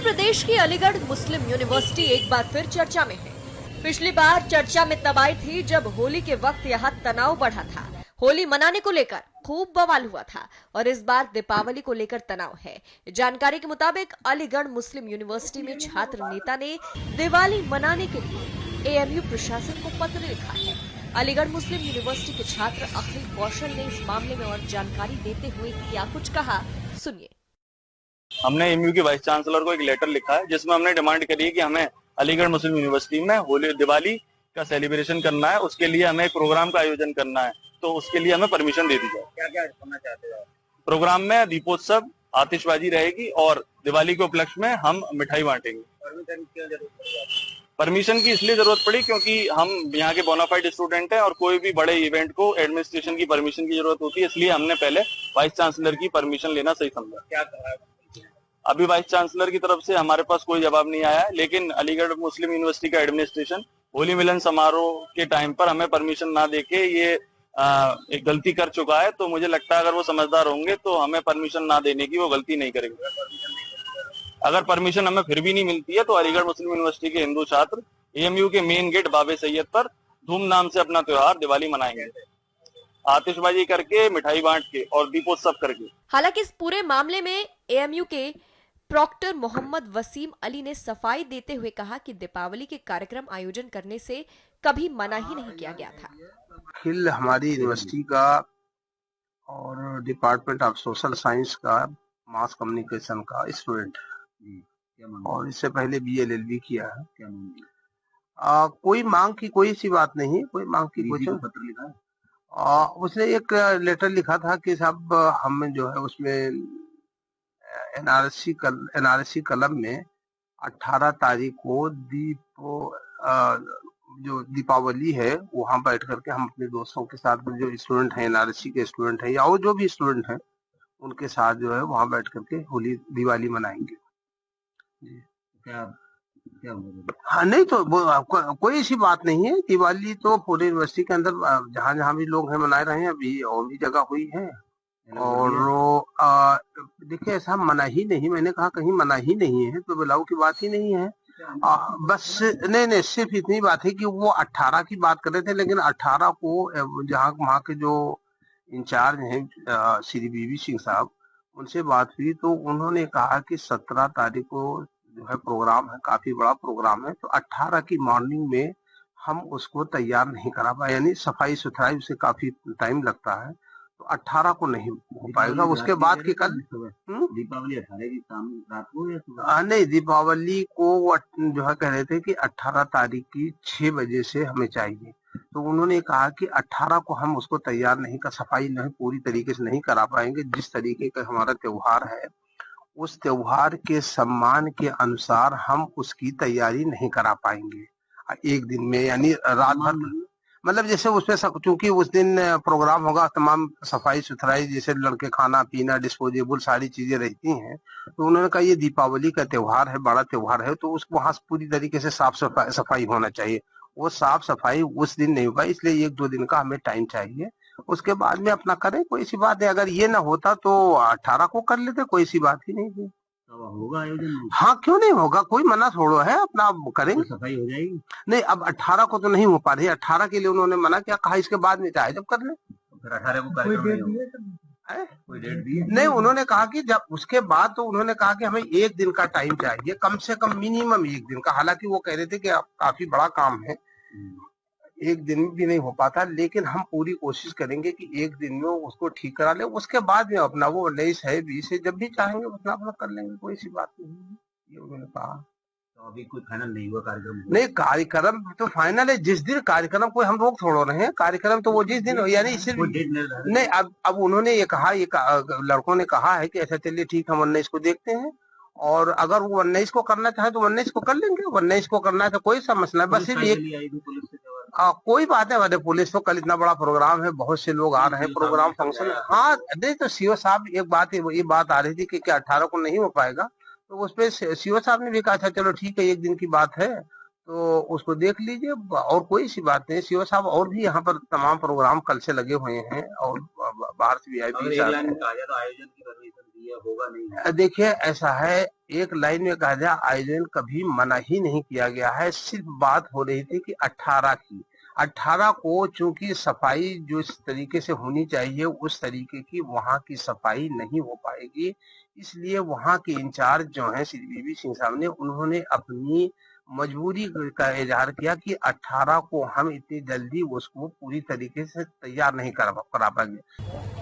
प्रदेश की अलीगढ़ मुस्लिम यूनिवर्सिटी एक बार फिर चर्चा में है। पिछली बार चर्चा में तब आई थी जब होली के वक्त यहाँ तनाव बढ़ा था। होली मनाने को लेकर खूब बवाल हुआ था और इस बार दीपावली को लेकर तनाव है। जानकारी के मुताबिक अलीगढ़ मुस्लिम यूनिवर्सिटी में छात्र नेता ने दिवाली मनाने के लिए एएमयू प्रशासन को पत्र लिखा है। अलीगढ़ मुस्लिम यूनिवर्सिटी के छात्र अखिल कौशल ने इस मामले में और जानकारी देते हुए क्या कुछ कहा, सुनिए। हमने एएमयू के वाइस चांसलर को एक लेटर लिखा है जिसमें हमने डिमांड करी है कि हमें अलीगढ़ मुस्लिम यूनिवर्सिटी में होली दिवाली का सेलिब्रेशन करना है, उसके लिए हमें एक प्रोग्राम का आयोजन करना है, तो उसके लिए हमें परमिशन दे दी जाए। क्या क्या करना चाहते हो? प्रोग्राम में दीपोत्सव, आतिशबाजी रहेगी और दिवाली के उपलक्ष्य में हम मिठाई बांटेंगे। परमिशन की जरूरत पड़ी? परमिशन की इसलिए जरूरत पड़ी क्योंकि हम यहाँ के बोनाफाइड स्टूडेंट हैं और कोई भी बड़े इवेंट को एडमिनिस्ट्रेशन की परमिशन की जरूरत होती है, इसलिए हमने पहले वाइस चांसलर की परमिशन लेना सही समझा। क्या कहा? अभी वाइस चांसलर की तरफ से हमारे पास कोई जवाब नहीं आया है, लेकिन अलीगढ़ मुस्लिम यूनिवर्सिटी का एडमिनिस्ट्रेशन होली मिलन समारोह के टाइम पर हमें परमिशन ना देके ये एक गलती कर चुका है। तो मुझे लगता है अगर वो समझदार होंगे तो हमें परमिशन ना देने की वो गलती नहीं करेंगे। अगर परमिशन हमें फिर भी नहीं मिलती है तो अलीगढ़ मुस्लिम यूनिवर्सिटी के हिंदू छात्र एएमयू के मेन गेट बाबे सैयद पर धूमधाम से अपना त्योहार दिवाली मनाएंगे, आतिशबाजी करके, मिठाई बांट के और दीपोत्सव करके। हालांकि इस पूरे मामले में एएमयू के प्रॉक्टर मोहम्मद वसीम अली ने सफाई देते हुए कहा कि दीपावली के कार्यक्रम आयोजन करने से कभी मना ही नहीं किया गया था। अखिल हमारी यूनिवर्सिटी का और डिपार्टमेंट ऑफ सोशल साइंस का मास कम्युनिकेशन का स्टूडेंट और इससे पहले बीएलएलबी किया है। कोई मांग की कोई सी बात नहीं, कोई मांग की कोई पत्र लिखा है? उसने एक लेटर लिखा था कि साहब हम जो है उसमें एनआरसी कलम में 18 तारीख को जो दीपावली है वहां बैठ करके हम अपने दोस्तों के साथ जो स्टूडेंट हैं, एनआरसी के स्टूडेंट हैं या वो जो भी स्टूडेंट हैं उनके साथ जो है वहां बैठ करके होली दिवाली मनाएंगे। क्या क्या हाँ, नहीं तो कोई ऐसी बात नहीं है। दिवाली तो पूरे यूनिवर्सिटी के अंदर जहाँ जहाँ भी लोग हैं मना रहे हैं, अभी और भी जगह हुई है। और देखिए ऐसा मना ही नहीं, मैंने कहा कहीं मना ही नहीं है, तो बुलाओ की बात ही नहीं है। बस नहीं सिर्फ इतनी बात है कि वो 18 की बात कर रहे थे, लेकिन 18 को जहाँ वहाँ के जो इंचार्ज हैं श्री बीवी सिंह साहब, उनसे बात हुई तो उन्होंने कहा कि 17 तारीख को जो है प्रोग्राम है, काफी बड़ा प्रोग्राम है, तो 18 की मॉर्निंग में हम उसको तैयार नहीं करा पाए, यानी सफाई सुथराई उसे काफी टाइम लगता है, तो 18 को नहीं हो पाएगा। उसके बाद की कल दीपावली 18 की शाम रात को या सुबह? नहीं, दीपावली को वो जो है कह रहे थे कि 18 तारीख की 6 बजे से हमें चाहिए, तो उन्होंने कहा कि 18 को हम उसको तैयार नहीं कर, सफाई नहीं पूरी तरीके से नहीं करा पाएंगे। जिस तरीके का हमारा त्योहार है उस त्योहार के सम्मान के अनुसार हम उसकी तैयारी नहीं करा पाएंगे एक दिन में, यानी रात भर, मतलब जैसे उसमें चूंकि उस दिन प्रोग्राम होगा, तमाम सफाई सुथराई जैसे लड़के खाना पीना डिस्पोजेबल सारी चीजें रहती हैं, तो उन्होंने कहा ये दीपावली का त्योहार है, बड़ा त्योहार है, तो उस वहां पूरी तरीके से साफ सफाई होना चाहिए। वो साफ सफाई उस दिन नहीं होगा, इसलिए 1-2 दिन का हमें टाइम चाहिए, उसके बाद में अपना करें, कोई सी बात है। अगर ये ना होता तो 18 को कर लेते, कोई सी बात ही नहीं थी। होगा आयोजन? हाँ, क्यों नहीं होगा, कोई मना छोड़ो है, अपना करेंगे, सफाई हो जाएगी। नहीं अब 18 को तो नहीं हो पा रही, 18 के लिए उन्होंने मना किया, कहा इसके बाद में चाहे जब कर ले। फिर 18 को कोई डेट दी है? नहीं, उन्होंने कहा कि जब उसके बाद तो उन्होंने कहा कि हमें 1 दिन का टाइम चाहिए, कम से कम मिनिमम 1 दिन का। हालांकि वो कह रहे थे कि काफी बड़ा काम है, 1 दिन भी नहीं हो पाता, लेकिन हम पूरी कोशिश करेंगे कि 1 दिन में उसको ठीक करा ले, उसके बाद में अपना वो 19 है 20 है जब भी चाहेंगे उतना अपना कर लेंगे, कोई सी बात नहीं, ये उन्होंने कहा। तो अभी कोई फाइनल नहीं हुआ कार्यक्रम? नहीं, कार्यक्रम तो फाइनल है, जिस दिन कार्यक्रम कोई हम रोक थोड़ो रहे हैं, कार्यक्रम तो वो जिस दिन, यानी सिर्फ नहीं। अब उन्होंने ये कहा, लड़कों ने कहा है कि ऐसा चलिए ठीक, हम 19 को देखते हैं, और अगर वो 19 को करना चाहे तो 19 को कर लेंगे, 19 को करना है तो कोई समस्या नहीं, बस सिर्फ एक कोई बात है। पुलिस तो कल इतना बड़ा प्रोग्राम है, बहुत से लोग आ रहे हैं, प्रोग्राम फंक्शन। हाँ, नहीं तो सीओ साहब एक बात ये बात आ रही थी कि 18 को नहीं हो पाएगा, तो उस पे सीओ साहब ने भी कहा था चलो ठीक है, 1 दिन की बात है तो उसको देख लीजिए, और कोई सी बात नहीं। सीओ साहब और भी यहाँ पर तमाम प्रोग्राम कल से लगे हुए हैं और बाहर से अगर VIP एक लाइन में कहा जाए तो आयोजन की परमिशन दी है, होगा नहीं? देखिए ऐसा है, एक लाइन में कहा जाए आयोजन कभी मना ही नहीं किया गया है। सिर्फ बात हो रही थी कि 18 की 18 को चूंकि सफाई जो इस तरीके से होनी चाहिए उस तरीके की वहां की सफाई नहीं हो पाएगी, इसलिए वहां के इंचार्ज जो हैं श्री बीबी सिंह साहब ने उन्होंने अपनी मजबूरी का इजहार किया कि 18 को हम इतनी जल्दी उसको पूरी तरीके से तैयार नहीं करा पाएंगे।